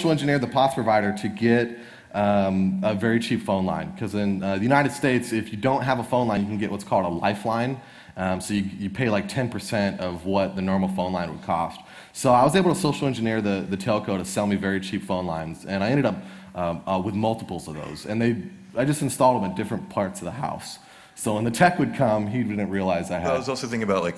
engineered the POTS provider to get a very cheap phone line, because in the United States, if you don't have a phone line, you can get what's called a lifeline. So you pay like 10% of what the normal phone line would cost. So I was able to social engineer the telco to sell me very cheap phone lines, and I ended up with multiples of those. And I just installed them in different parts of the house. So when the tech would come, he didn't realize I had. I was also thinking about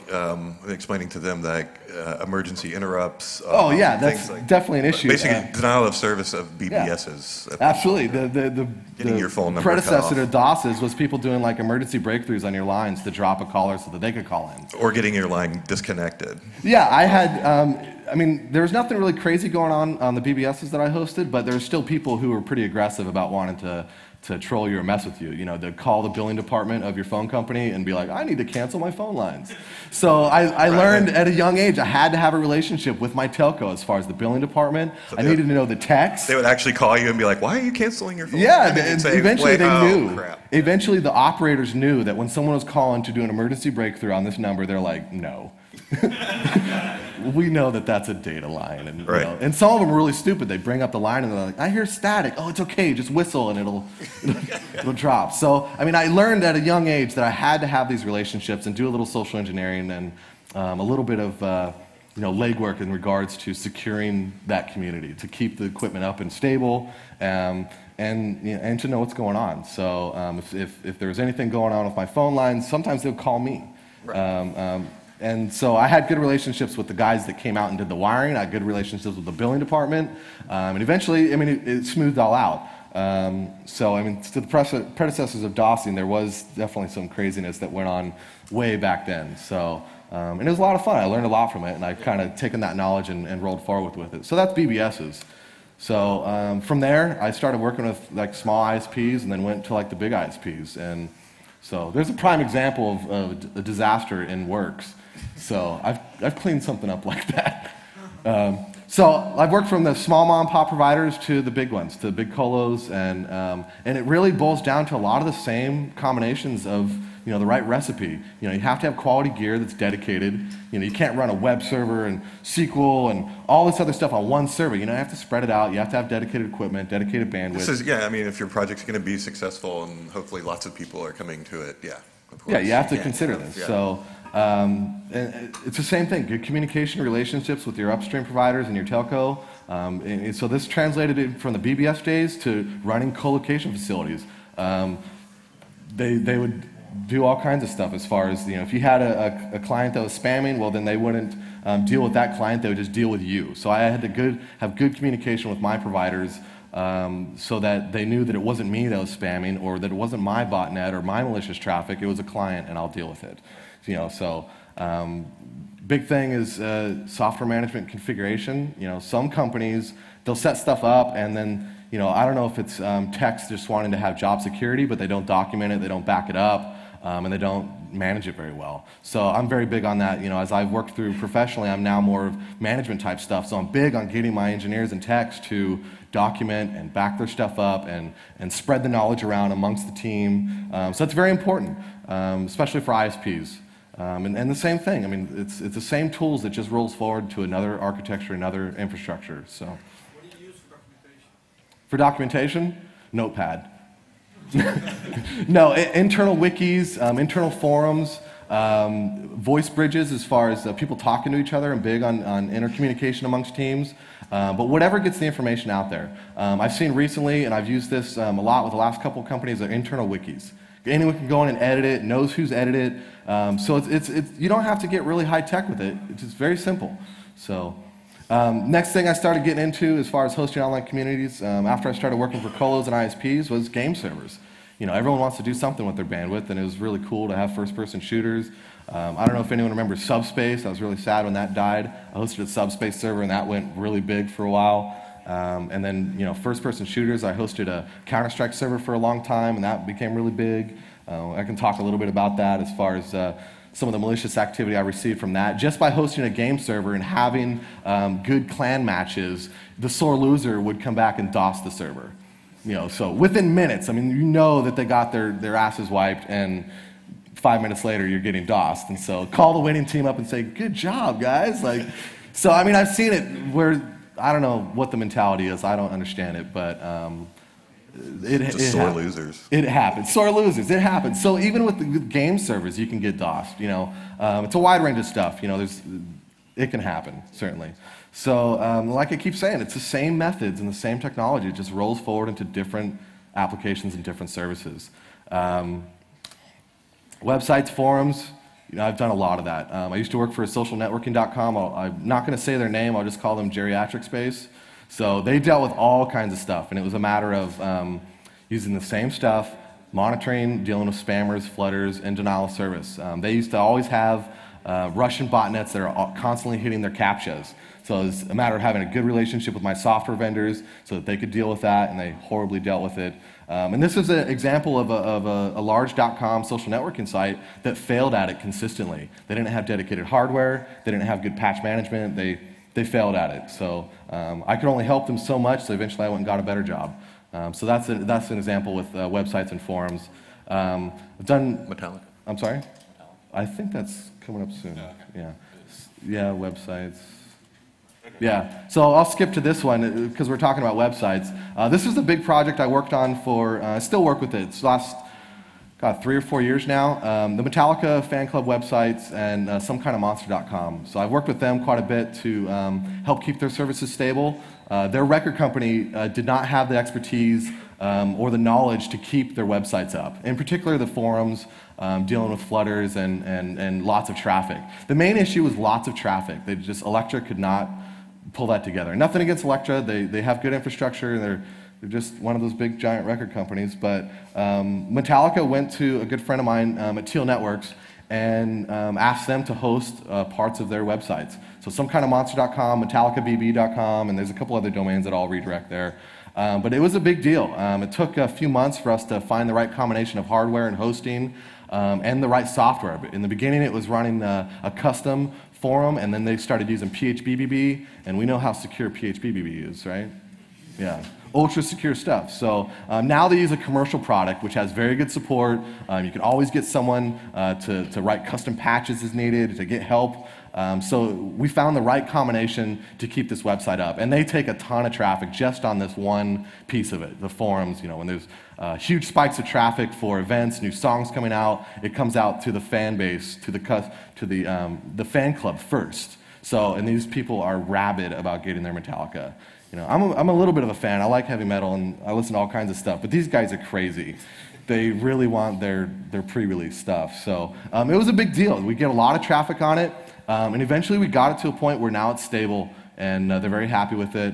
explaining to them that emergency interrupts. Oh yeah, that's definitely an issue. Basically, denial of service of BBSs. Yeah, absolutely. The your phone number predecessor to DOSs was people doing like emergency breakthroughs on your lines to drop a caller so that they could call in. Or getting your line disconnected. Yeah, I had. I mean, there was nothing really crazy going on the BBSs that I hosted, but there were still people who were pretty aggressive about wanting to troll you or mess with you. You know, to call the billing department of your phone company and be like, I need to cancel my phone lines. So I learned at a young age I had to have a relationship with my telco as far as the billing department. So I needed to know the text. They would actually call you and be like, why are you canceling your phone? Yeah, eventually they knew. Crap. Eventually the operators knew that when someone was calling to do an emergency breakthrough on this number, they're like, no. We know that that's a data line, and right. You know, and some of them are really stupid. They bring up the line and they're like, I hear static. Oh, it's okay, just whistle and it'll drop. So, I mean, I learned at a young age that I had to have these relationships and do a little social engineering and a little bit of legwork in regards to securing that community, to keep the equipment up and stable, and to know what's going on. So if there's anything going on with my phone lines, sometimes they'll call me. Right. And so I had good relationships with the guys that came out and did the wiring. I had good relationships with the billing department. And eventually, I mean, it smoothed all out. So, I mean, to the predecessors of DOSing, there was definitely some craziness that went on way back then. So, and it was a lot of fun. I learned a lot from it, and I've kind of taken that knowledge and rolled forward with it. So that's BBSs. So from there, I started working with like small ISPs and then went to like the big ISPs. And so there's a prime example of a disaster in works. So I've cleaned something up like that. So I've worked from the small mom and pop providers to the big ones, to the big colos, and it really boils down to a lot of the same combinations of the right recipe. You have to have quality gear that's dedicated. You can't run a web server and SQL and all this other stuff on one server. You have to spread it out. You have to have dedicated equipment, dedicated bandwidth. I mean, if your project's going to be successful and hopefully lots of people are coming to it, yeah. Of course. Yeah, you have to consider this. Yeah. So. And it's the same thing, good communication relationships with your upstream providers and your telco. And so this translated from the BBS days to running co-location facilities. They would do all kinds of stuff as far as, if you had a client that was spamming, well, then they wouldn't deal with that client, they would just deal with you. So I had to have good communication with my providers so that they knew that it wasn't me that was spamming, or that it wasn't my botnet or my malicious traffic, it was a client and I'll deal with it. Big thing is software management configuration. Some companies, they'll set stuff up and then, I don't know if it's techs just wanting to have job security, but they don't document it, they don't back it up, and they don't manage it very well. So I'm very big on that. As I've worked through professionally, I'm now more of management type stuff. So I'm big on getting my engineers and techs to document and back their stuff up and spread the knowledge around amongst the team. So it's very important, especially for ISPs. And the same thing. I mean, it's the same tools that just rolls forward to another architecture, another infrastructure. So. What do you use for documentation? For documentation, Notepad. No, internal wikis, internal forums, voice bridges as far as people talking to each other. I'm big on intercommunication amongst teams. But whatever gets the information out there. I've seen recently, and I've used this a lot with the last couple of companies, are internal wikis. Anyone can go in and edit it, knows who's edited it. So it's you don't have to get really high tech with it. It's just very simple. So next thing I started getting into as far as hosting online communities after I started working for colos and ISPs was game servers. Everyone wants to do something with their bandwidth, and it was really cool to have first-person shooters. I don't know if anyone remembers Subspace. I was really sad when that died. I hosted a Subspace server, and that went really big for a while. And then, first-person shooters, I hosted a Counter-Strike server for a long time, and that became really big. I can talk a little bit about that as far as some of the malicious activity I received from that. Just by hosting a game server and having good clan matches, the sore loser would come back and DOS the server. So within minutes, I mean, that they got their asses wiped, and 5 minutes later, you're getting DOSed. And so call the winning team up and say, good job, guys. So, I mean, I've seen it where I don't know what the mentality is. I don't understand it, but Just sore losers. It happens. Sore losers. It happens. So even with the game servers, you can get DOSed. It's a wide range of stuff. It can happen, certainly. So like I keep saying, it's the same methods and the same technology. It just rolls forward into different applications and different services. Websites, forums, I've done a lot of that. I used to work for socialnetworking.com. I'm not going to say their name. I'll just call them geriatric space. So they dealt with all kinds of stuff, and it was a matter of using the same stuff, monitoring, dealing with spammers, flooders, and denial of service. They used to always have Russian botnets that are constantly hitting their CAPTCHAs. So it was a matter of having a good relationship with my software vendors so that they could deal with that, and they horribly dealt with it. And this is an example of a large .com social networking site that failed at it consistently. They didn't have dedicated hardware. They didn't have good patch management. They failed at it. So I could only help them so much, so eventually I went and got a better job. So that's an example with websites and forums. I've done... Metallica. I'm sorry? Metallica. I think that's coming up soon. Okay. Yeah, websites. Yeah, so I'll skip to this one because we're talking about websites. This is a big project I worked on for, I still work with it. It's last, 3 or 4 years now. The Metallica fan club websites and some kind of monster.com. So I've worked with them quite a bit to help keep their services stable. Their record company did not have the expertise or the knowledge to keep their websites up. In particular, the forums, dealing with flooders and lots of traffic. The main issue was lots of traffic. Elektra could not pull that together. Nothing against Elektra. They have good infrastructure. They're just one of those big giant record companies. But Metallica went to a good friend of mine at Teal Networks and asked them to host parts of their websites. So some kind of monster.com, metallicabb.com, and there's a couple other domains that I'll redirect there. But it was a big deal. It took a few months for us to find the right combination of hardware and hosting and the right software. In the beginning, it was running a custom forum, and then they started using PHPBB, and we know how secure PHPBB is, right? Yeah, ultra secure stuff. So now they use a commercial product, which has very good support. You can always get someone to write custom patches as needed, to get help. So we found the right combination to keep this website up. And they take a ton of traffic just on this one piece of it, the forums. When there's huge spikes of traffic for events, new songs coming out, it comes out to the fan base, to the fan club first. So, and these people are rabid about getting their Metallica. I'm a little bit of a fan. I like heavy metal, and I listen to all kinds of stuff, but these guys are crazy. They really want their pre-release stuff. So it was a big deal. We get a lot of traffic on it. And eventually we got it to a point where now it's stable, and they're very happy with it.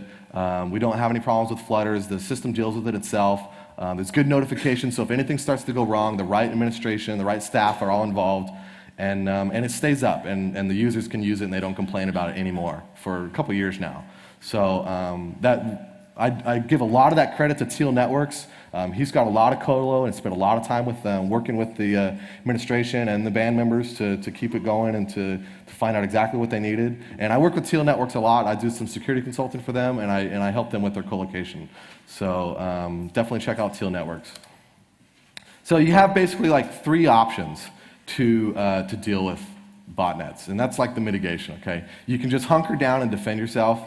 We don't have any problems with flutters. The system deals with it itself. There's good notification, so if anything starts to go wrong, the right administration, the right staff are all involved, and it stays up, and the users can use it, and they don't complain about it anymore for a couple years now. So I give a lot of that credit to Teal Networks. He's got a lot of colo and spent a lot of time with working with the administration and the band members to keep it going and to find out exactly what they needed. And I work with Teal Networks a lot. I do some security consulting for them, and I help them with their colocation. So definitely check out Teal Networks. So you have basically like 3 options to deal with botnets, and that's like the mitigation. Okay, you can just hunker down and defend yourself.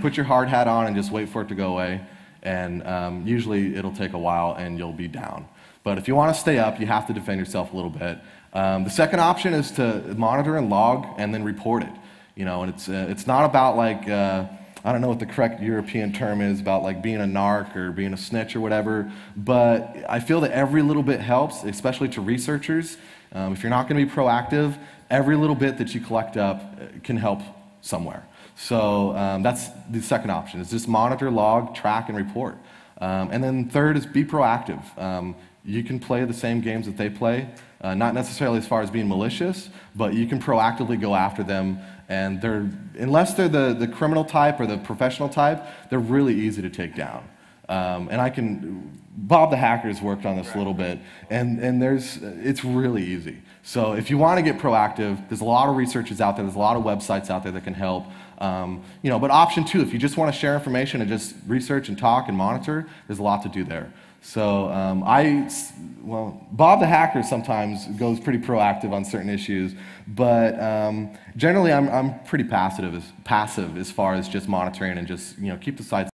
Put your hard hat on and just wait for it to go away. And usually it'll take a while and you'll be down. But if you want to stay up, you have to defend yourself a little bit. The second option is to monitor and log and then report it. And it's not about like, I don't know what the correct European term is, about like being a narc or being a snitch or whatever, but I feel that every little bit helps, especially to researchers. If you're not going to be proactive, every little bit that you collect up can help somewhere. So that's the second option, is just monitor, log, track, and report. And then third is be proactive. You can play the same games that they play, not necessarily as far as being malicious, but you can proactively go after them. And unless they're the criminal type or the professional type, they're really easy to take down. Bob the Hacker's worked on this a little bit, and it's really easy. So if you want to get proactive, there's a lot of researchers out there, there's a lot of websites out there that can help. But option 2, if you just want to share information and just research and talk and monitor, there's a lot to do there. So Bob the hacker sometimes goes pretty proactive on certain issues, but generally I'm pretty passive as far as just monitoring and just keep the site